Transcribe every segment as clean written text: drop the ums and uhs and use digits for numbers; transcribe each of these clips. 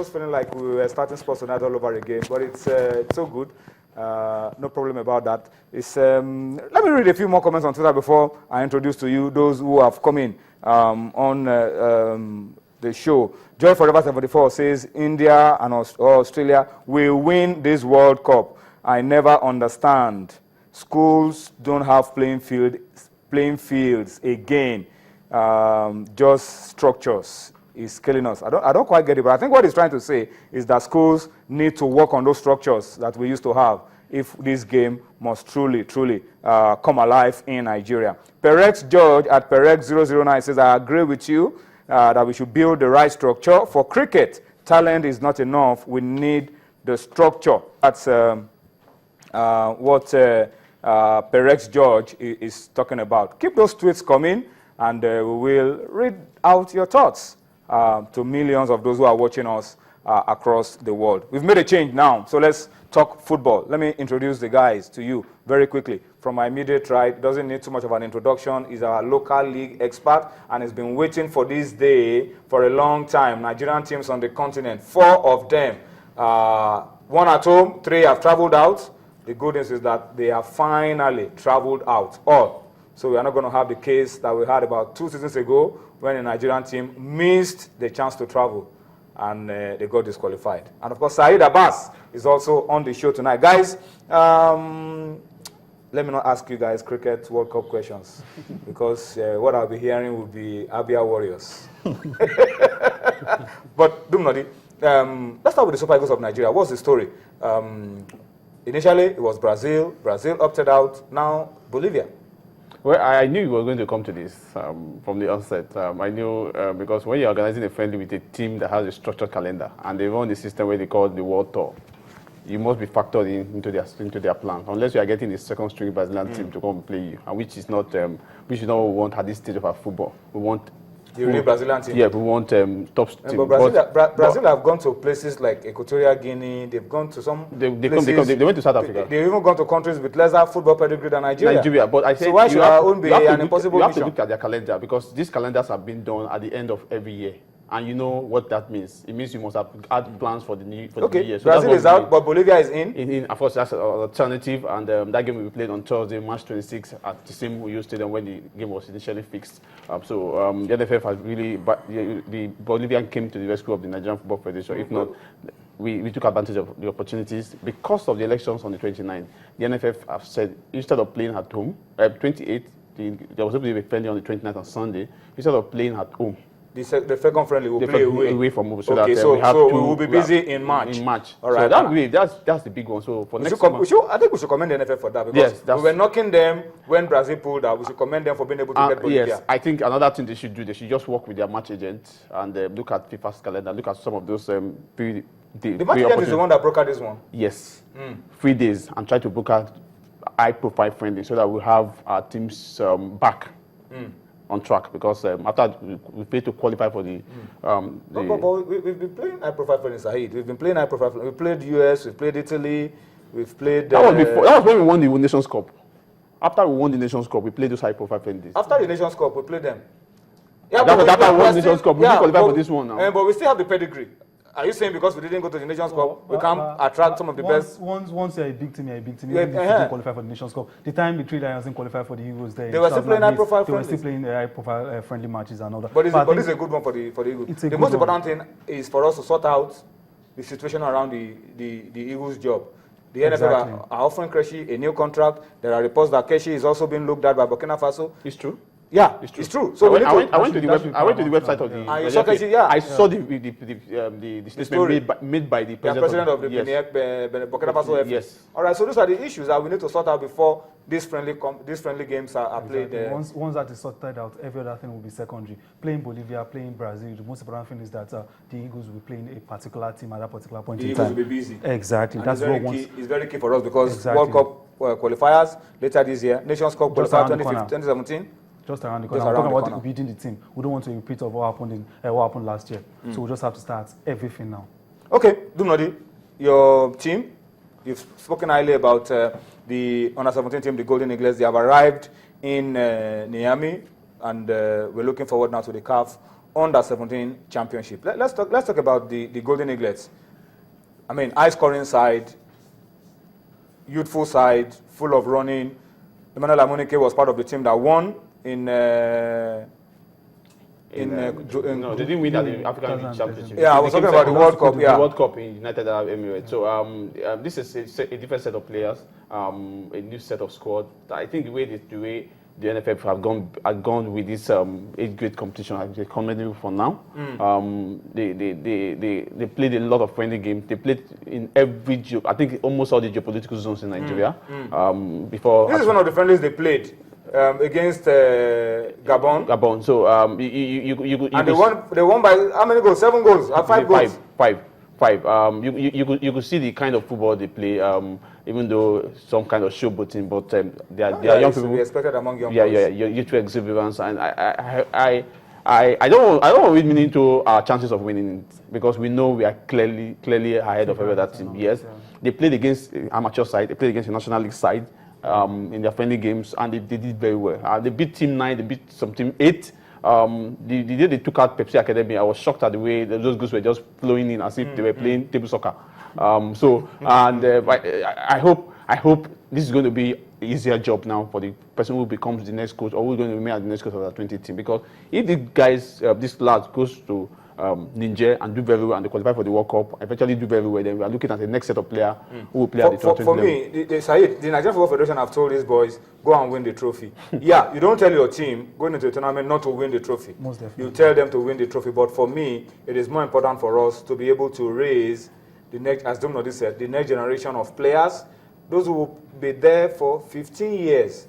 almost feeling like we were starting sports tonight all over again, but it's so good. No problem about that. Let me read a few more comments on Twitter before I introduce to you those who have come in on the show. Joy Forever 74 says India and Australia will win this World Cup. I never understand. Schools don't have playing fields again. Just structures is killing us. I don't quite get it, but I think what he's trying to say is that schools need to work on those structures that we used to have if this game must truly come alive in Nigeria. Perex George at Perex009 says, I agree with you that we should build the right structure. For cricket, talent is not enough. We need the structure. That's what Perex George is talking about. Keep those tweets coming, and we will read out your thoughts to millions of those who are watching us across the world. We've made a change now, so let's talk football. Let me introduce the guys to you very quickly. From my immediate right, doesn't need too much of an introduction. He's our local league expert and has been waiting for this day for a long time. Nigerian teams on the continent, 4 of them. 1 at home, 3 have traveled out. The good news is that they have finally traveled out, all. So we are not going to have the case that we had about 2 seasons ago when a Nigerian team missed the chance to travel and they got disqualified. And of course, Saeed Abbas is also on the show tonight. Guys, let me not ask you guys Cricket World Cup questions because what I'll be hearing will be Abia Warriors. But, Dumnodi, let's start with the Super Eagles of Nigeria. What's the story? Initially, it was Brazil. Brazil opted out. Now, Bolivia. Well, I knew you were going to come to this from the onset. I knew because when you're organizing a friendly with a team that has a structured calendar and they run the system where they call the World Tour, you must be factored into their plan. Unless you are getting a second-string Brazilian team to come and play you, and which is not what we want at this stage of our football. We want the real Brazilian team. Yeah, we want top team. But Brazil have gone to places like Equatorial Guinea. They've gone to some places. They went to South Africa. They've even gone to countries with lesser football pedigree than Nigeria. But I said, so why should our own be an impossible mission? You have to look at their calendar because these calendars have been done at the end of every year. And you know what that means. It means you must have had plans for the new year. So Brazil is out, but Bolivia is in. Of course, that's an alternative. And that game will be played on Thursday, March 26th at the same Uyo Stadium when the game was initially fixed. The NFF has really, the Bolivian came to the rescue of the Nigerian Football Federation. If not, we took advantage of the opportunities. Because of the elections on the 29th, the NFF have said instead of playing at home, 28th, there was supposed to be friendly on the 29th on Sunday, instead of playing at home, the second friendly will play away from home. So we will be busy in March. All right. So that's the big one. So for next month, I think we should commend the NFF for that because we were knocking them when Brazil pulled out. We should commend them for being able to get Bolivia. Yes, I think another thing they should do, they should just work with their match agent and look at FIFA's calendar, look at some of those the match agent is the one that brokered this one. Yes, 3 days and try to book a high-profile friendly so that we have our teams back. On track because after we pay to qualify for the. We've been playing high-profile friendly, Saeed. We've been playing high-profile. We played US, we played Italy, we've played. That was when we won the Nations Cup. After we won the Nations Cup, we played those high-profile friendlies. After the Nations Cup, we played them. Yeah, after we won the Nations Cup, we didn't qualify for this one now. But we still have the pedigree. Are you saying because we didn't go to the Nations Cup, we can't attract some of the best? Once you're a big team, you're a big team. Even if you didn't qualify for the Nations Cup, the time the Three Lions didn't qualify for the Eagles, they were still playing high-profile friendlies. They were still playing high-profile friendly matches and all that. But it's a good one for the Eagles. The most important thing is for us to sort out the situation around the Eagles' job. The NFF are offering Keshi a new contract. There are reports that Keshi is also being looked at by Burkina Faso. It's true. Yeah, it's true. So I went to the website of the. I saw the statement made by the president of the Burkina Faso. Yes. All right. So those are the issues that we need to sort out before these friendly games are played. Once that is sorted out, every other thing will be secondary. Playing Bolivia, playing Brazil. The most important thing is that the Eagles will be playing a particular team at that particular point in time. The Eagles will be busy. Exactly. And that's it's very key for us because World Cup qualifiers later this year, Nations Cup qualifier 2017. Just around the corner. I'm talking about beating the team. We don't want to repeat of what happened last year. So we just have to start everything now. Okay, Dumnodi, your team, you've spoken highly about the under-17 team, the Golden Eagles. They have arrived in Niamey, and we're looking forward now to the CAF Under-17 Championship. Let's talk about the Golden Eaglets. I mean, high-scoring side, youthful side, full of running. Emmanuel Amunike was part of the team that won no, they didn't win at the African League Championship. Yeah, I was talking about the World Cup. Yeah, the World Cup in United Arab Emirates. So this is a different set of players, a new set of squad. I think the way the NFF have gone with this age-grade competition is commendable for now. They played a lot of friendly games. They played in every I think almost all the geopolitical zones in Nigeria. Before this is one of the friendlies they played. Against Gabon. Gabon. So they won by how many goals? 7 goals. 5 goals. Five. You could see the kind of football they play. Even though some kind of showboating, but they are young people. We expected among young boys. Yeah. Youthful exuberance, and I don't want to read meaning into our chances of winning it, because we know we are clearly ahead of every other team. Yes, they played against amateur side. They played against the National League side. In their friendly games, and they did very well. They beat Team 9, they beat some Team 8. The day they took out Pepsi Academy, I was shocked at the way those goals were just flowing in as if they were playing table soccer. I hope this is going to be an easier job now for the person who becomes the next coach, or who's going to remain as the next coach of the 20 team. Because if the guys, this lad goes to Niger and do very well, and they qualify for the World Cup, eventually do very well, then we are looking at the next set of players who will play at the 20 For me, the Nigerian Football Federation have told these boys, go and win the trophy. Yeah, you don't tell your team going into the tournament not to win the trophy. Most definitely. You tell them to win the trophy. But for me, it is more important for us to be able to raise the next, as Dumnodi said, the next generation of players, those who will be there for 15 years,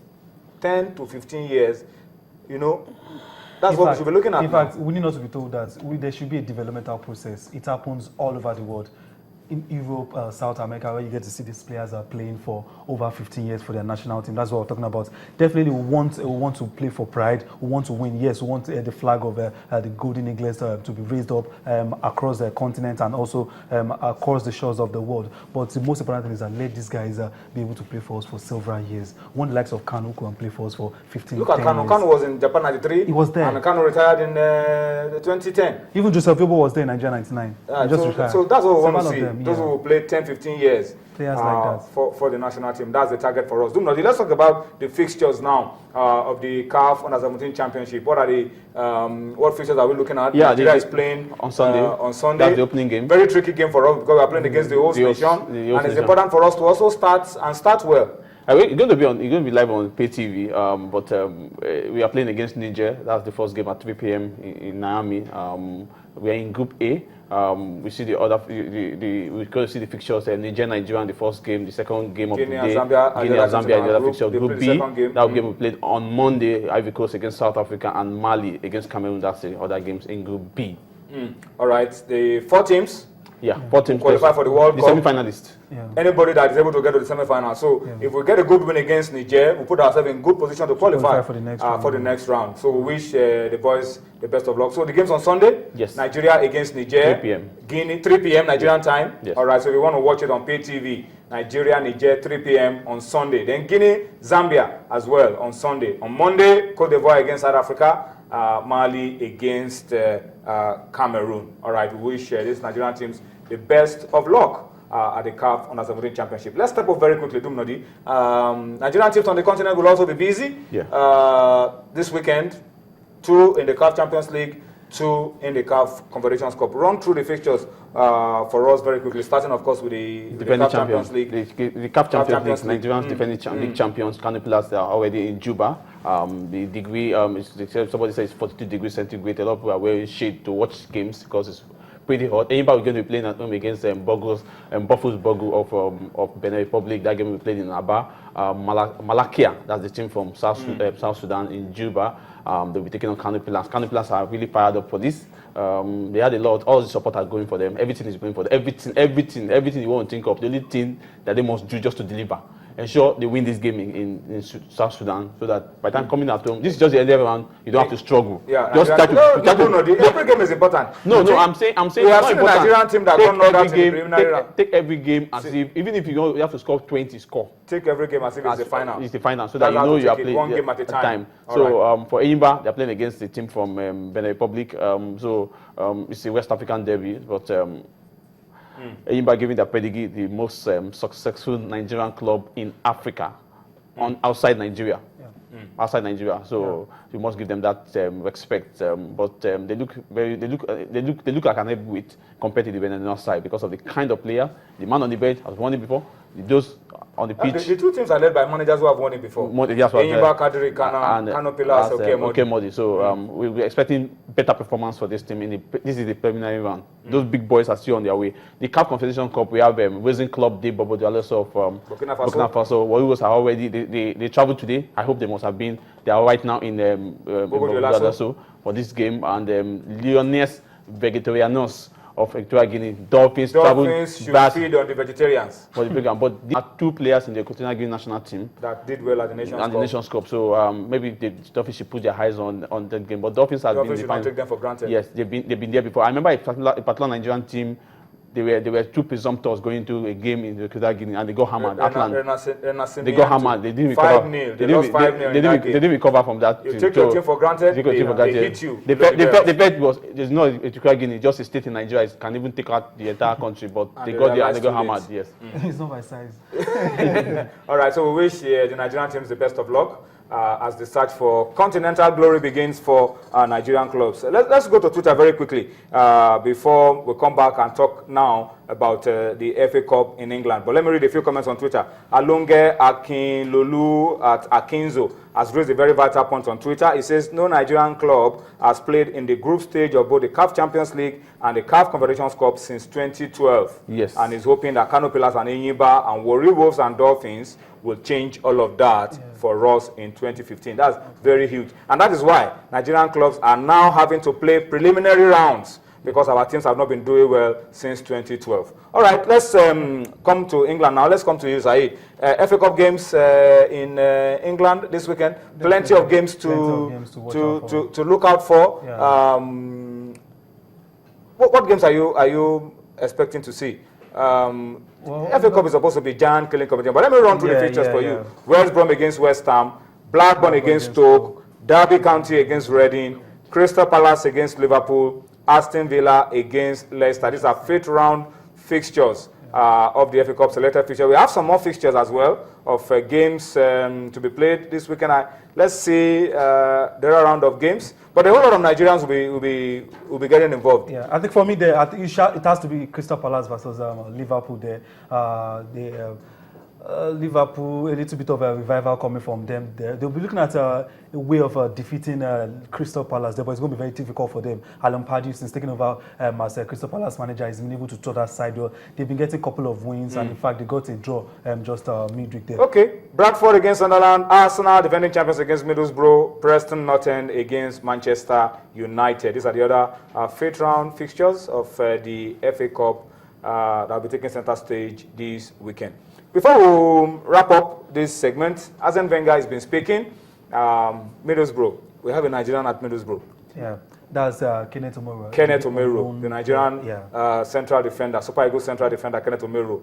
10 to 15 years, you know. That's what we should be looking at. In fact, we need not to be told that there should be a developmental process. It happens all over the world. In Europe, South America, where you get to see these players are playing for over 15 years for their national team. That's what we're talking about. Definitely, we want to play for pride. We want to win. Yes, we want the flag of the Golden Eagles to be raised up across the continent and also across the shores of the world. But the most important thing is that let these guys be able to play for us for several years. One the likes of Kanu who can play for us for 15 Look at Kanu. years. Kanu was in Japan 93. He was there. And Kanu retired in 2010. Even Joseph Yobo was there in Nigeria 99. So that's what we want to see. Them, those who will play 10, 15 years like that. for the national team. That's the target for us. Let's talk about the fixtures now of the CAF Under-17 Championship. What are the what fixtures are we looking at? Yeah, Nigeria is playing on Sunday. That's the opening game. Very tricky game for us because we are playing against the host nation, and it's important for us to also start well. You're going to be live on pay TV, but we are playing against Niger. That's the first game at 3 p.m. in Miami. We are in Group A. We see the other. We go to see the fixtures. Nigeria, the first game. The second game of Guinea the day. Zambia, Guinea and Zambia in the other fixture. Group B. That game we played on Monday. Ivory Coast against South Africa and Mali against Cameroon. That's the other games in Group B. All right, the 4 teams. Yeah, 4 teams qualify for the World Cup. The semi-finalists. Yeah. Anybody that is able to get to the semi-final. So if we get a good win against Niger, we put ourselves in good position to qualify for the next round. So we wish the boys the best of luck. So the game's on Sunday. Yes. Nigeria against Niger. 3 p.m. Guinea, 3 p.m. Nigerian time. Yes. All right. So if you want to watch it on pay TV, Nigeria, Niger, 3 p.m. on Sunday. Then Guinea, Zambia as well on Sunday. On Monday, Cote d'Ivoire against South Africa. Mali against Cameroon. All right. We wish these Nigerian teams the best of luck at the CAF Under-17 Championship. Let's step up very quickly, Dumnodi. Nigerian teams on the continent will also be busy this weekend. 2 in the CAF Champions League, 2 in the CAF Confederations Cup. Run through the fixtures for us very quickly, starting, of course, with the CAF Champions League. The CAF Champions League, Nigerians defending league champions, Canopilas, they are already in Juba. The degree, somebody says 42 degrees centigrade. A lot of people are wearing shade to watch games because it's pretty hot. Anybody going to be playing at home against Buffalo's Bogu of Benin Republic. That game we played in Aba. Malakia, that's the team from South Sudan in Juba. They'll be taking on Canopilas. Canopilas are really fired up for this. They had a lot. All the support are going for them. Everything is going for them. Everything you want to think of. The only thing that they must do just to deliver ensure they win this game in South Sudan, so that by the time coming at home, this is just the earlier round, you don't have to struggle. Yeah, just try to. No. Every game is important. No, I'm saying we have seen a Nigerian team that don't know that in the preliminary round. Take every game as if, even if you have to score 20, score. Take every game as if it's the final. It's the final, so that you know you are playing one game at a time. So for Enyimba, they're playing against the team from Benin Republic. It's a West African derby, but Enyimba giving their pedigree the most successful Nigerian club in Africa, outside Nigeria. Outside Nigeria, so you must give them that respect. But they look like an heavyweight compared to the Benin side because of the kind of player. The man on the bench has won it before. Those on the pitch. The two teams are led by managers who have won it before. Enyimba, Kadri, Kano Pillars, Okemodi. So we're expecting better performance for this team. This is the preliminary round. Those big boys are still on their way. The CAF Confederation Cup, we have Racing Club de Bobo Diallo of Burkina Faso. Warriors are already, they traveled today. I hope they must have been. They are right now in Bobo Diallo for this game. And Leones Vegetarianos of Equatorial Guinea. Dolphins should feed on the vegetarians. For the program. But there are two players in the Equatorial Guinea national team that did well at the Nations Cup. So maybe the Dolphins should put their eyes on that game. But Dolphins should not take them for granted. Yes, they've been there before. I remember a particular Nigerian team. There were two presumptors going to a game in the Equatorial Guinea, and they got hammered. They got hammered. They didn't recover. 5-0. They lost 5-0. They didn't recover from that. You take your team for granted. They hit you. The bet was there's no Equatorial Guinea, just a state in Nigeria. It can even take out the entire country, but they got there and they got hammered. Yes. It's not my size. All right. So we wish the Nigerian teams the best of luck. As the search for continental glory begins for Nigerian clubs. Let's go to Twitter very quickly before we come back and talk now about the FA Cup in England. But let me read a few comments on Twitter. Alunge Akinlolu at Akinzo has raised a very vital point on Twitter. He says, no Nigerian club has played in the group stage of both the CAF Champions League and the CAF Confederations Cup since 2012. Yes. And he's hoping that Kano Pillars and Enyimba and Warri Wolves and Dolphins will change all of that for us in 2015. That's very huge. And that is why Nigerian clubs are now having to play preliminary rounds, because our teams have not been doing well since 2012. All right, let's come to England now. Let's come to you, Saeed. FA Cup games in England this weekend. Plenty of games to look out for. Yeah. What games are you expecting to see? FA Cup is supposed to be giant killing competition, but let me run through the features for you. West Brom against West Ham, Blackburn against Stoke, Derby County against Reading, Crystal Palace against Liverpool, Aston Villa against Leicester. These are fifth round fixtures of the FA Cup selected fixture. We have some more fixtures as well of games to be played this weekend. Let's see the round of games. But a whole lot of Nigerians will be getting involved. Yeah, I think for me, I think it has to be Crystal Palace versus Liverpool there. Liverpool, a little bit of a revival coming from them there. They'll be looking at a way of defeating Crystal Palace there, but it's going to be very difficult for them. Alan Pardew, since taking over as Crystal Palace manager, has been able to throw that side. They've been getting a couple of wins, and in fact, they got a draw just midweek there. Okay, Bradford against Sunderland, Arsenal defending champions against Middlesbrough, Preston North End against Manchester United. These are the other fifth round fixtures of the FA Cup that will be taking center stage this weekend. Before we wrap up this segment, Arsene Wenger has been speaking. Middlesbrough, we have a Nigerian at Middlesbrough. Yeah, that's Kenneth Omeru. Kenneth Omeru, the Nigerian central defender, Super Eagles central defender, Kenneth Omeru.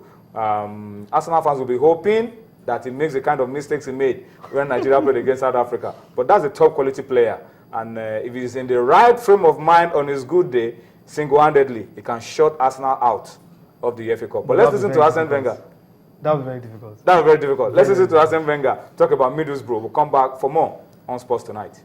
Arsenal fans will be hoping that he makes the kind of mistakes he made when Nigeria played against South Africa. But that's a top quality player. And if he's in the right frame of mind on his good day, single-handedly, he can shut Arsenal out of the FA Cup. But let's listen to Arsene Wenger. That would be very difficult. That would be very difficult. Let's listen to Arsene Wenger talk about Middlesbrough. We'll come back for more on Sports Tonight.